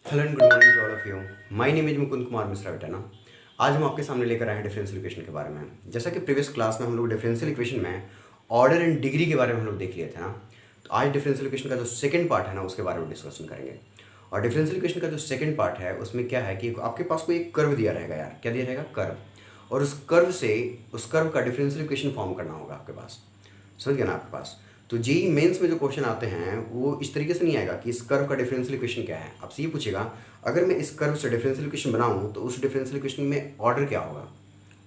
Hello and good morning to all of you. My name is Mukund Kumar Mishra बेटा ना। आज हम आपके सामने लेकर आए हैं डिफरेंशियल इक्वेशन के बारे में। जैसा कि प्रीवियस क्लास में हम लोग डिफरेंशियल इक्वेशन में ऑर्डर एंड डिग्री के बारे में हम लोग देख लिए थे ना, तो आज डिफरेंशियल इक्वेशन का जो सेकंड पार्ट है ना उसके बारे में डिस्कशन करेंगे। और डिफरेंशियल इक्वेशन का जो सेकंड पार्ट है उसमें क्या है कि आपके पास कोई एक कर्व दिया रहेगा यार, क्या दिया रहेगा? कर्व। और उस कर्व का डिफरेंशियल इक्वेशन फॉर्म करना होगा आपके पास। समझ गया ना आपके पास? तो जेई मेंस में जो क्वेश्चन आते हैं वो इस तरीके से नहीं आएगा कि इस कर्व का डिफरेंशियल इक्वेशन क्या है। आपसे ये पूछेगा अगर मैं इस कर्व से डिफरेंशियल इक्वेशन बनाऊं तो उस डिफरेंशियल इक्वेशन में ऑर्डर क्या होगा,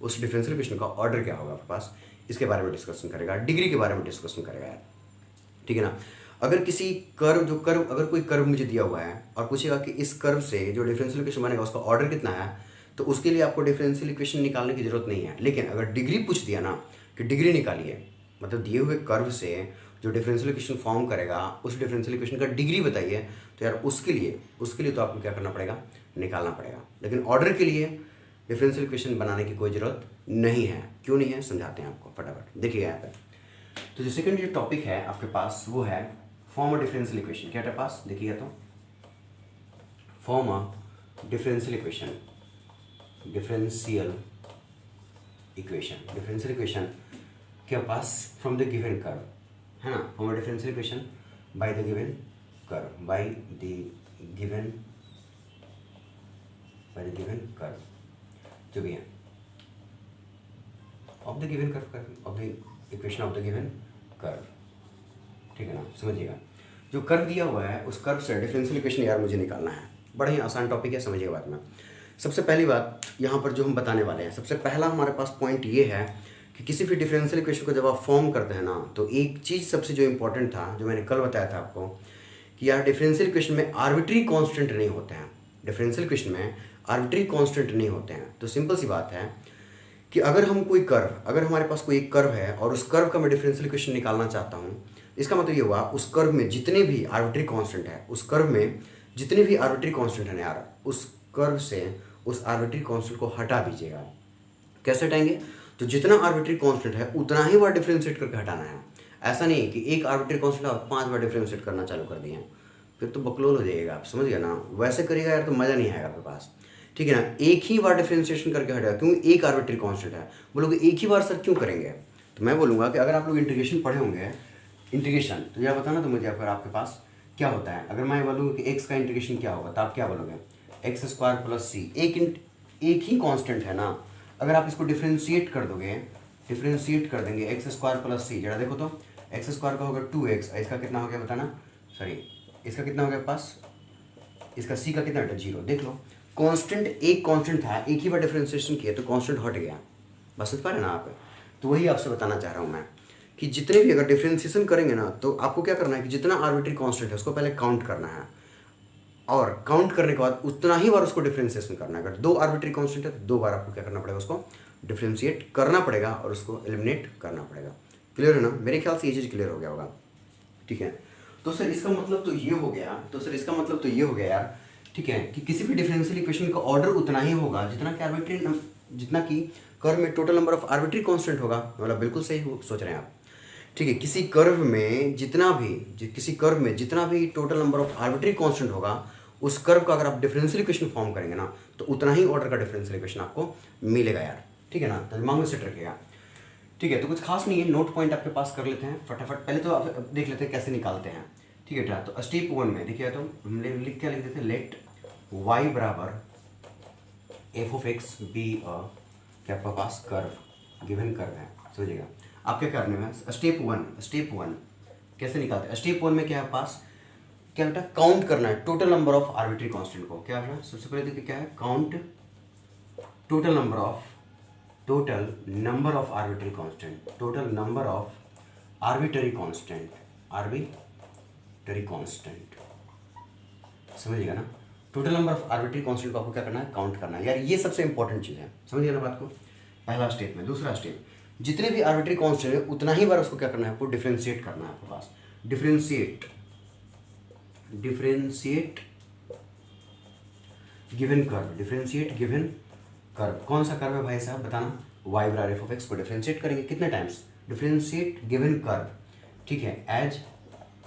उस डिफरेंशियल इक्वेशन का ऑर्डर क्या होगा आपके पास। इसके बारे में डिस्कशन करेगा, डिग्री के बारे में डिस्कशन करेगा यार, ठीक है ना। अगर किसी कर्व अगर कोई कर्व मुझे दिया हुआ है और पूछेगा कि इस कर्व से जो डिफरेंशियल इक्वेशन बनेगा उसका ऑर्डर कितना है, तो उसके लिए आपको डिफरेंशियल इक्वेशन निकालने की जरूरत नहीं है। लेकिन अगर डिग्री पूछ दिया ना कि डिग्री निकालिए, मतलब दिए हुए कर्व से जो डिफरेंशियल इक्वेशन फॉर्म करेगा उस डिफरेंशियल इक्वेशन का डिग्री बताइए, तो यार उसके लिए तो आपको क्या करना पड़ेगा, निकालना पड़ेगा। लेकिन ऑर्डर के लिए डिफरेंशियल इक्वेशन बनाने की कोई ज़रूरत नहीं है। क्यों नहीं है समझाते हैं आपको फटाफट, देखिए यहाँ पे। तो जो सेकंड जो टॉपिक है आपके पास वो है फॉर्म अ डिफरेंशियल इक्वेशन। क्या है पास देखिएगा, तो form a differential equation, differential equation के पास फ्रॉम द गिवन कर्व, है ना। Form a differential equation by the given curve, by the given curve जो भी है of the given curve, of the equation of the given curve, ठीक है ना। समझिएगा, जो कर्व दिया हुआ है उस कर्व से डिफरेंशियल इक्वेशन यार मुझे निकालना है। बड़ा ही आसान टॉपिक है, समझिएगा बात में। सबसे पहली बात यहाँ पर जो हम बताने वाले हैं, सबसे पहला हमारे पास पॉइंट ये है कि किसी भी डिफरेंशियल इक्वेशन को जब आप फॉर्म करते हैं ना, तो एक चीज़ सबसे जो इंपॉर्टेंट था, जो मैंने कल बताया था आपको, कि यार डिफरेंशियल इक्वेशन में आर्बिट्री कांस्टेंट नहीं होते हैं। डिफरेंशियल इक्वेशन में आर्बिट्री कांस्टेंट नहीं होते हैं। तो सिंपल सी बात है कि अगर हमारे पास कोई एक कर्व है और उस कर्व का मैं डिफरेंशियल इक्वेशन निकालना चाहता हूँ, इसका मतलब ये हुआ उस कर्व में जितने भी आर्बिट्री कांस्टेंट है, उस कर्व में जितने भी आर्बिट्री कांस्टेंट है ना यार, उस कर्व से उस आर्बिट्री कांस्टेंट को हटा दीजिएगा। कैसे हटाएंगे? तो जितना आर्बिट्री कांस्टेंट है उतना ही बार डिफरेंशिएट करके हटाना है। ऐसा नहीं है कि एक आर्बिट्री कांस्टेंट आप 5 बार डिफरेंशिएट करना चालू कर दिए, फिर तो बकलोल हो जाइएगा आप, समझ गए ना। वैसे करिएगा यार तो मज़ा नहीं आएगा आपके पास, ठीक है ना। एक ही बार डिफरेंशिएशन करके हटाएगा, क्योंकि एक आर्बिट्री कांस्टेंट है। बोलोगे एक ही बार सर क्यों करेंगे, तो मैं बोलूँगा कि अगर आप लोग इंटीग्रेशन पढ़े होंगे, इंटीग्रेशन तो यह बताना तो मुझे, अगर आपके पास क्या होता है, अगर मैं बोलूँ कि एक्स का इंटीग्रेशन क्या होगा, तो आप क्या बोलोगे? एक्स स्क्वायर प्लस सी। एक ही कांस्टेंट है ना, अगर आप इसको डिफ्रेंशिएट कर दोगे, डिफ्रेंशिएट कर देंगे एक्स स्क्वायर प्लस सी, जरा देखो तो एक्स स्क्वायर का होगा 2x, इसका कितना हो गया बताना, सॉरी इसका कितना हो गया पास, इसका सी का कितना बेटा 0। देख लो, कांस्टेंट एक कांस्टेंट था, एक ही बार डिफरेंशिएशन किया तो कांस्टेंट हट गया। बस समझ पा रहे ना आप? तो वही आपसे बताना चाह रहा हूँ मैं कि जितने भी अगर डिफरेंशिएशन करेंगे ना, तो आपको क्या करना है कि जितना आर्बिट्री कांस्टेंट है उसको पहले काउंट करना है, और काउंट करने के बाद उतना ही बार उसको डिफरेंशिएशन करना है। अगर 2 आर्बिट्री कांस्टेंट है तो 2 बार आपको क्या करना पड़ेगा, उसको डिफरेंशिएट करना पड़ेगा और उसको एलिमिनेट करना पड़ेगा। क्लियर है ना? मेरे ख्याल से ये चीज़ क्लियर हो गया होगा, ठीक है। तो सर इसका मतलब तो ये हो गया यार, ठीक है, कि किसी भी डिफरेंशियल इक्वेशन का ऑर्डर उतना ही होगा जितना कि कर्व में total number of arbitrary constant होगा। मतलब बिल्कुल सही सोच रहे हैं आप, ठीक है। किसी कर्व में जितना भी total number of arbitrary constant होगा, उस कर्व का अगर आप डिफरेंशियल इक्वेशन फॉर्म करेंगे ना, तो उतना ही ऑर्डर का डिफरेंशियल इक्वेशन आपको मिलेगा यार, ठीक है ना। तो दिमाग में सेट रखिएगा, ठीक है। तो कुछ खास नहीं है, नोट पॉइंट आपके पास कर लेते हैं फटाफट। पहले तो आप देख लेते हैं कैसे निकालते हैं, ठीक है बेटा। तो स्टेप 1 में देखिए, तो हम लिख देते हैं, लेट y बराबर एफ ऑफ एक्स बी क्या आपका पास कर्व, गिवन कर्व है, समझिएगा। आप क्या करने में स्टेप वन कैसे निकालते हैं? स्टेप 1 में क्या है पास, क्या बेटा, काउंट करना है total number of arbitrary constant को। क्या है सबसे पहले देखिए क्या है, count total number of arbitrary constant, समझिएगा ना। Total number of arbitrary constant को आपको क्या करना है, काउंट करना है यार। ये सबसे इंपॉर्टेंट चीज़ है, समझिए ना बात को। पहला स्टेप में, दूसरा स्टेप, जितने भी आर्बिट्री कांस्टेंट है उतना ही बार उसको क्या करना है, आपको डिफरेंशिएट करना है आपके पास। डिफरेंशिएट गिवन कर्व, कौन सा कर्व है भाई साहब बताना? y बराबर एफ ऑफ एक्स को डिफरेंशिएट करेंगे कितने टाइम्स, डिफरेंशिएट गिवन कर्व, ठीक है, एज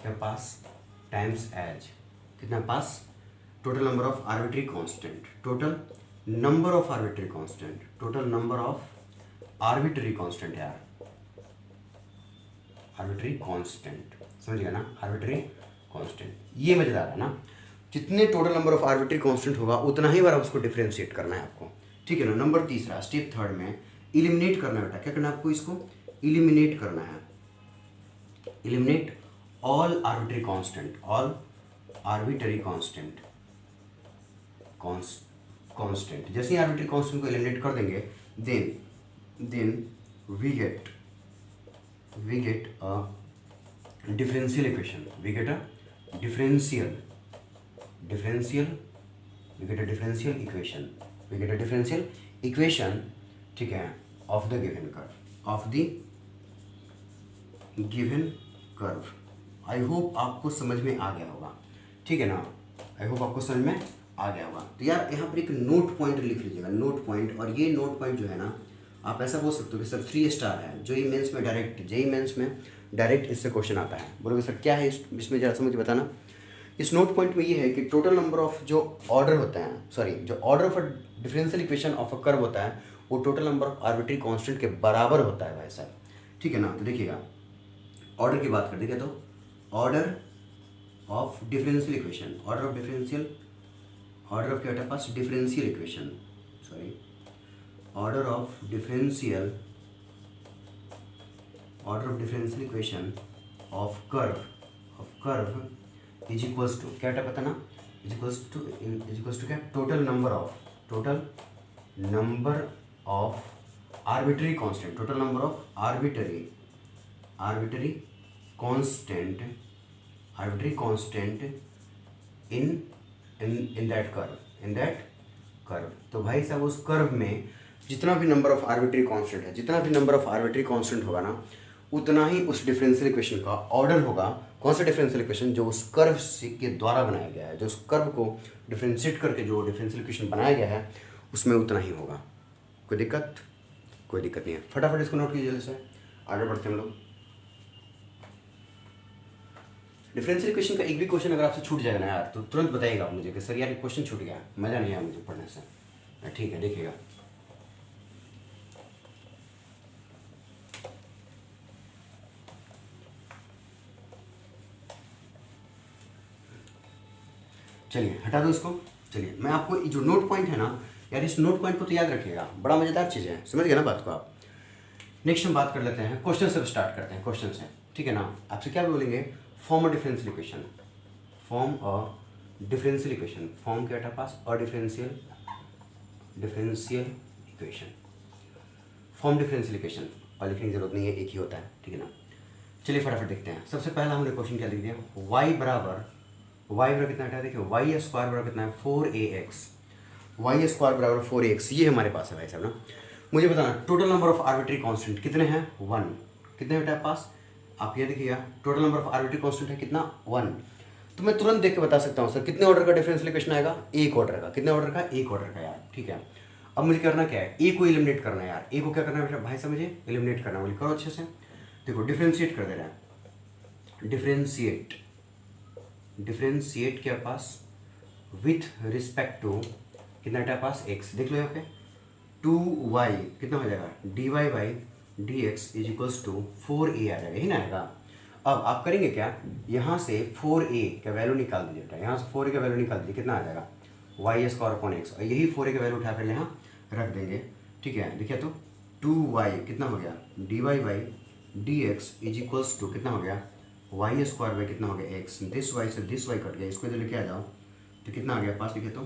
क्या पास टाइम्स एज, कितना पास total number of arbitrary constant, total number of arbitrary constant, total number of arbitrary constant यार, आर्बिट्री कांस्टेंट, समझिएगा ना, आर्बिट्री कांस्टेंट। ये मजेदार है ना, जितने total number of arbitrary constant होगा उतना ही बार उसको डिफरेंशिएट करना है आपको, ठीक है ना। नंबर तीसरा, स्टेप थर्ड में इलिमिनेट करना है बेटा। क्या करना है आपको, इसको इलिमिनेट करना है। Eliminate all arbitrary constant, all arbitrary constant, constant. जैसे ही आर्बिट्री कांस्टेंट को एलिमिनेट कर देंगे, then we get a differential equation, we get a differential equation, ठीक है, of the given curve, I hope आपको समझ में आ गया होगा, ठीक है ना, आई होप आपको समझ में आ गया होगा। तो यार यहाँ पर एक नोट पॉइंट लिख लीजिएगा, नोट पॉइंट। और ये नोट पॉइंट जो है ना, आप ऐसा बोल सकते हो कि सर 3 स्टार है, जो जेईई मेंस में डायरेक्ट इससे क्वेश्चन आता है। बोलोगे सर क्या है इसमें, जरा समझ बताना। इस नोट पॉइंट में ये है कि टोटल नंबर ऑफ जो ऑर्डर होता है, जो order of a differential equation of a curve होता है, वो total number of arbitrary constant के बराबर होता है भाई साहब, ठीक है ना। तो देखिएगा, ऑर्डर की बात कर देखिए, तो order of differential equation, order of क्या होता है पास, differential equation, order of differential equation of curve is equals to, क्या पता ना, इज इक्वल्स टू क्या, total number of arbitrary constant, total number of arbitrary constant in that curve. तो भाई साहब उस कर्व में जितना भी नंबर ऑफ आर्बिट्री कांस्टेंट होगा ना, उतना ही उस डिफरेंशियल इक्वेशन का ऑर्डर होगा। कौन सा डिफरेंशियल इक्वेशन, जो उस कर्व के द्वारा बनाया गया है, जो उस कर्व को डिफरेंशिएट करके जो डिफरेंशियल इक्वेशन बनाया गया है, उसमें उतना ही होगा। कोई दिक्कत नहीं है। फटाफट इसको नोट कीजिए, जैसे आगे बढ़ते हैं हम लोग। डिफरेंशियल इक्वेशन का एक भी क्वेश्चन अगर आपसे छूट जाएगा ना यार, तो तुरंत बताइएगा मुझे कि सर यार ये क्वेश्चन छूट गया, मज़ा नहीं आया मुझे पढ़ने से, ठीक है। देखिएगा, चलिए हटा दो इसको। चलिए मैं आपको जो नोट पॉइंट है ना यार, इस नोट पॉइंट को तो याद रखिएगा, बड़ा मज़ेदार चीज़ है, समझ गए ना बात को आप। नेक्स्ट हम बात कर लेते हैं, क्वेश्चन से स्टार्ट करते हैं, क्वेश्चन से, ठीक है ना। आपसे क्या बोलेंगे, form a differential equation, form क्या था पास, और differential equation, form differential equation, और लिखने की जरूरत नहीं है, एक ही होता है, ठीक है ना। चलिए फटाफट देखते हैं। सबसे पहला हमने क्वेश्चन क्या लिख दिया, y बराबर कितना है, देखिए y स्क्वायर बराबर कितना है, 4ax, y स्क्वायर बराबर 4ax, ये हमारे पास है भाई साहब ना। मुझे बताना total number of arbitrary constant कितने हैं, 1, कितने बेटा पास, आप ये देखिएगा, total number of arbitrary constant है कितना, 1। तो मैं तुरंत देख के बता सकता हूँ सर कितने ऑर्डर का डिफरेंशियल इक्वेशन आएगा, एक ऑर्डर का। कितने ऑर्डर का, एक ऑर्डर का यार, ठीक है। अब मुझे करना क्या है, ए को एलिमिनेट करना है यार। ए को क्या करना है बेटा भाई साहब, मुझे एलिमिनेट करना है। बोलिए करो अच्छे से, देखो डिफरेंशिएट कर दे रहा है, डिफरेंशिएट के पास विथ रिस्पेक्ट टू कितना बेटा पास, x, देख लो यहाँ पे 2y कितना हो जाएगा, dy by D X is equals to 4a आ जाएगा, यही ना आएगा। अब आप करेंगे क्या, यहाँ से 4a का वैल्यू निकाल दीजिए बेटा, यहाँ से 4a का वैल्यू निकाल दीजिए, कितना आ जाएगा, y स्क्वायर अपॉन x, और यही 4a का वैल्यू उठाकर यहाँ रख देंगे, ठीक है। देखिए तो 2y कितना हो गया, dy by D X is equals to कितना हो गया, y स्क्वायर बाई कितना हो गया, x, दिस y से दिस y कट गया, इसको इधर लेके आ जाओ तो कितना आ गया पास, देखिए तो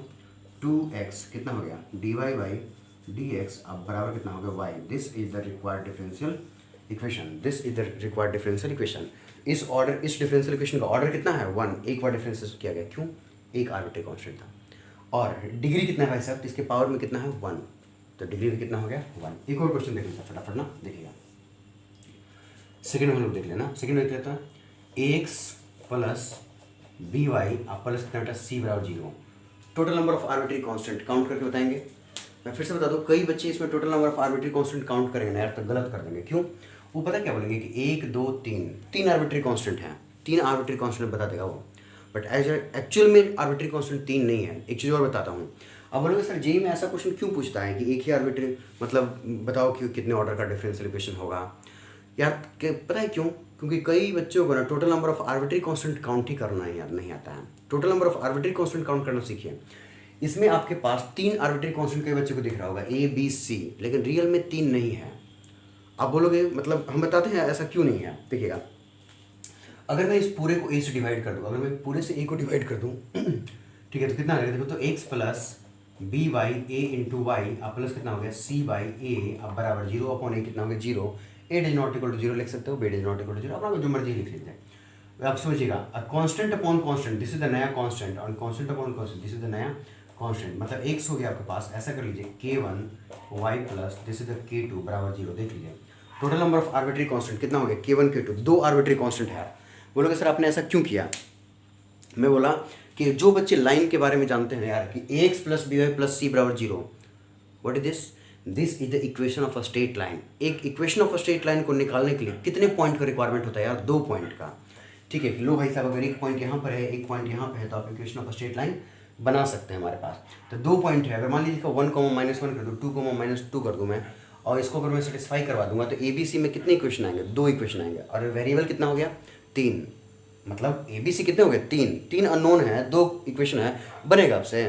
2x कितना हो गया, dy बाई डी एक्स, अब बराबर कितना हो गया, y, this is the required differential equation, इस डिफरेंशियल इक्वेशन का ऑर्डर कितना है, 1, एक बार डिफरेंशिएट किया गया, क्यों, एक आर्बिट्री कांस्टेंट था। और डिग्री कितना है भाई साहब, इसके पावर में कितना है, 1, तो डिग्री में कितना हो गया, 1। एक और क्वेश्चन देख लेते हैं फटाफट ना, देखिएगा सेकंड में हम लोग देख लेना, सेकंड में देख लेता है ax plus B Y plus कितना बेटा c बराबर 0, total number of arbitrary constant count करके बताएंगे। मैं फिर से बता दूं, कई बच्चे इसमें total number of arbitrary constant count करेंगे ना यार, तो गलत कर देंगे, क्यों, वो पता क्या बोलेंगे कि 1 2 3 आर्बिट्री कांस्टेंट हैं, 3 आर्बिट्री कांस्टेंट बता देगा वो, बट एज एक्चुअल में आर्बिट्री कांस्टेंट 3 नहीं है। एक चीज़ और बताता हूँ। अब बोलोगे सर जेईई में ऐसा क्वेश्चन क्यों पूछता है कि एक ही आर्बिट्री, मतलब बताओ कि कितने ऑर्डर का डिफरेंशियल इक्वेशन होगा यार। पता है क्यों? क्योंकि कई बच्चों को ना total number of arbitrary constant count ही करना याद नहीं आता है। Total number of arbitrary constant count करना सीखिए। इसमें आपके पास 3 आर्बिट्री कांस्टेंट कई बच्चों को दिख रहा होगा A B C, लेकिन रियल में 3 नहीं है। आप बोलोगे मतलब हम बताते हैं ऐसा क्यों नहीं है, देखिएगा। अगर मैं इस पूरे को A से डिवाइड कर दूँ, अगर मैं पूरे से A को डिवाइड कर दूँ ठीक है, तो कितना आ जाएगा? देखो तो x plus B by A into Y, अब प्लस कितना हो गया C बाई ए, अब बराबर 0 अपॉन A कितना हो गया 0। A is not equal to 0 लिख सकते हो, B is not equal to 0, अपना जो मर्जी लिख लीजिए। आप समझिएगा, constant upon constant, this is the नया कांस्टेंट, और constant upon constant, this is the नया कांस्टेंट, मतलब x हो गया आपके पास। ऐसा कर लीजिए k1 y plus this is the k2 बराबर 0। देख लीजिए total number of arbitrary constant कितना हो गया, k1 k2, 2 आर्बिट्री कांस्टेंट है। बोलोगे सर आपने ऐसा क्यों किया? मैं बोला कि जो बच्चे लाइन के बारे में जानते हैं यार कि ax plus B Y plus C बराबर 0, what is this? This is the equation of a straight line. एक equation of a straight line को निकालने के लिए कितने पॉइंट का रिक्वायरमेंट होता है यार? 2 पॉइंट का। ठीक है, लो भाई साहब, अगर एक पॉइंट यहाँ पर है, एक पॉइंट यहाँ पर है, तो आप equation of a straight line बना सकते हैं हमारे पास। तो 2 पॉइंट है, अगर मान लीजिए 1, -1 कर दूँ, 2, -2 कर दूँ मैं, और इसको अगर मैं सेटिस्फाई करवा दूंगा तो ABC में कितने इक्वेशन आएंगे? 2 इक्वेशन आएंगे। और वेरिएबल कितना हो गया? 3। मतलब ABC कितने हो गए? 3 अननोन है, 2 इक्वेशन है, बनेगा आपसे?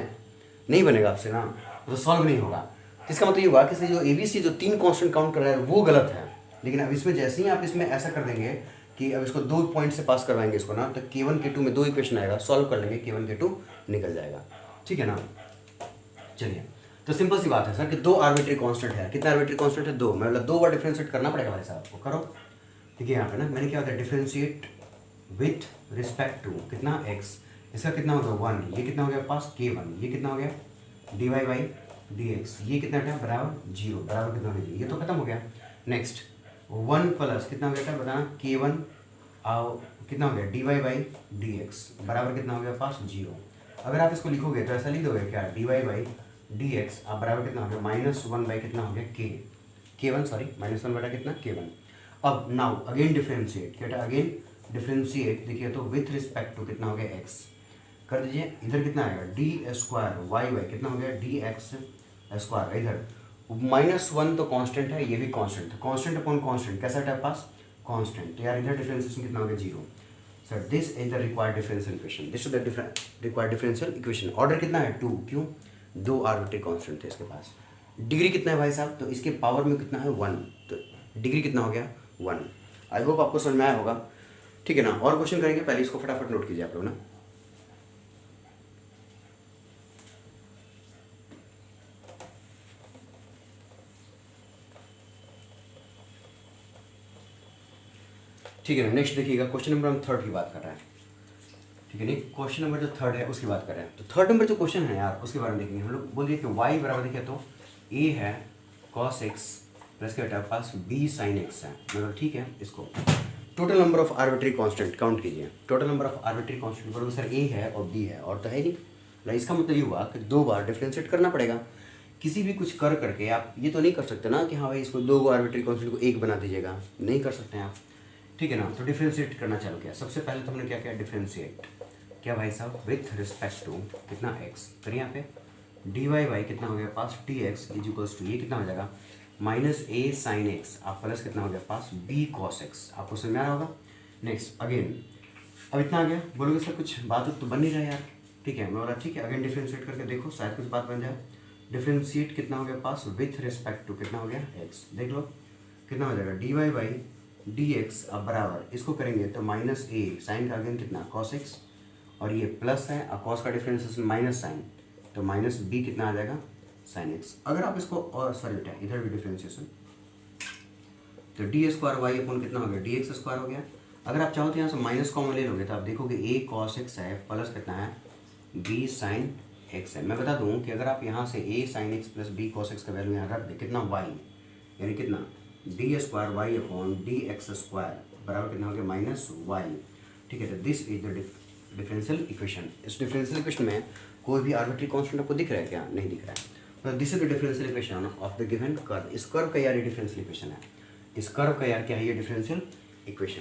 नहीं बनेगा आपसे ना, तो सॉल्व नहीं होगा। इसका मतलब ये हुआ कि जो ABC जो 3 कांस्टेंट काउंट कर रहा है वो गलत है। लेकिन अब इसमें जैसे ही आप इसमें ऐसा कर देंगे कि अब इसको 2 पॉइंट से पास करवाएंगे इसको ना, तो K1 K2 में 2 इक्वेशन आएगा, सॉल्व कर लेंगे, K1 K2 निकल जाएगा। ठीक है ना? चलिए, तो सिंपल सी बात है सर कि 2 आर्बिट्री कांस्टेंट है। कितना आर्बिट्री कांस्टेंट है? 2। मतलब 2 बार डिफरेंशिएट करना पड़ेगा भाई साहब आपको। करो। ठीक है, यहाँ पे ना मैंने क्या होता है, डिफरेंशिएट विथ रिस्पेक्ट टू कितना x, इसका कितना होगा 1, ये कितना हो गया पास K1, ये कितना हो गया dy बाई dx, ये कितना था बराबर 0, बराबर कितना हो गया, ये तो खत्म हो गया। नेक्स्ट 1 प्लस कितना हो गया था बताना, K1 कितना हो गया dy बाई dx, बराबर कितना हो गया पास 0। अगर आप इसको लिखोगे तो ऐसा लिख दोगे क्या, dy बाई dx आप बराबर कितना हो गया -1 बाई कितना हो गया K1 सॉरी -1 बटा कितना K1। अब नाउ अगेन डिफरेंशिएट, क्या था अगेन डिफरेंशिएट, देखिए तो विथ रिस्पेक्ट टू कितना हो गया x कर दीजिए। इधर कितना आएगा डी स्क्वायर वाई वाई कितना हो गया dx स्क्वायर। इधर -1 तो कांस्टेंट है, ये भी कांस्टेंट है, कांस्टेंट अपॉन कांस्टेंट कैसा है पास कांस्टेंट। तो यार इधर डिफरेंशिएशन कितना हो गया 0। Sir this is the required differential equation, this is the required differential equation. Order कितना है 2, क्यों? 2 आर्बिट्री कांस्टेंट थे इसके पास। डिग्री कितना है भाई साहब, तो इसके पावर में कितना है 1, तो डिग्री कितना हो गया 1। आई होप आपको समझ में आया होगा। ठीक है ना? और क्वेश्चन करेंगे, पहले इसको फटाफट नोट कीजिए आप लोग ना। ठीक है ना? नेक्स्ट देखिएगा, क्वेश्चन नंबर हम 3 की बात कर रहे हैं। ठीक है, नहीं क्वेश्चन नंबर जो 3 है उसकी बात कर रहे हैं। तो 3 नंबर जो क्वेश्चन है यार उसके बारे में देखेंगे हम लोग। बोलिए कि y बराबर देखिए तो a है cos x प्लस क्या बेटा पास b sin x है। मतलब ठीक है, इसको total number of arbitrary constant count कीजिए। Total number of arbitrary constant बराबर सर a है और b है, और तो है नहीं। मतलब इसका मतलब ये हुआ कि 2 बार डिफरेंशिएट करना पड़ेगा। किसी भी कुछ कर करके आप ये तो नहीं कर सकते ना कि हाँ भाई इसको 2 आर्बिट्री कांस्टेंट को 1 बना दीजिएगा, नहीं कर सकते हैं आप। ठीक है ना? तो डिफरेंशिएट करना चालू किया। सबसे पहले तो हमने क्या किया, डिफरेंशिएट क्या भाई साहब विथ रिस्पेक्ट टू कितना x। फिर यहाँ पे डी वाई बाई कितना हो गया पास dx इज इक्वल्स टू ये कितना हो जाएगा -a sin x, आप प्लस कितना हो गया पास b cos x। आपको समझ में आ रहा होगा। नेक्स्ट अगेन अब इतना आ गया। बोलोगे सर कुछ बात तो बन नहीं रहा यार। ठीक है, मैं बोला ठीक है अगेन डिफरेंशिएट करके देखो शायद कुछ बात बन जाए। डिफरेंशिएट कितना हो गया पास विथ रिस्पेक्ट टू कितना हो गया x, देख लो कितना हो जाएगा डी वाई बाई dx अब बराबर इसको करेंगे तो -a साइन का अगेन कितना cos x, और ये प्लस है और कॉस का डिफरेंशिएशन माइनस साइन, तो -b कितना आ जाएगा sin x। अगर आप इसको और सॉरी बेटा इधर भी डिफरेंशिएशन, तो डी स्क्वायर वाई अपॉन कितना हो गया dx स्क्वायर हो गया। अगर आप चाहो तो यहाँ से माइनस कॉमन ले लोगे तो आप देखोगे a cos x है प्लस कितना है b sin x है। मैं बता दूँ कि अगर आप यहाँ से a sin x plus b cos x का वैल्यू यहाँ रख दे कितना y, यानी कितना D square Y upon dx square बराबर कितना हो गया -y। ठीक है, तो this is the differential equation. इस डिफरेंशियल इक्वेशन में कोई भी आर्बिट्री कांस्टेंट आपको दिख रहा है क्या? नहीं दिख रहा है। तो this is the differential equation of the given curve. इस कर्व का यार ये डिफरेंशियल इक्वेशन है। इस कर्व का यार क्या है ये डिफरेंशियल इक्वेशन।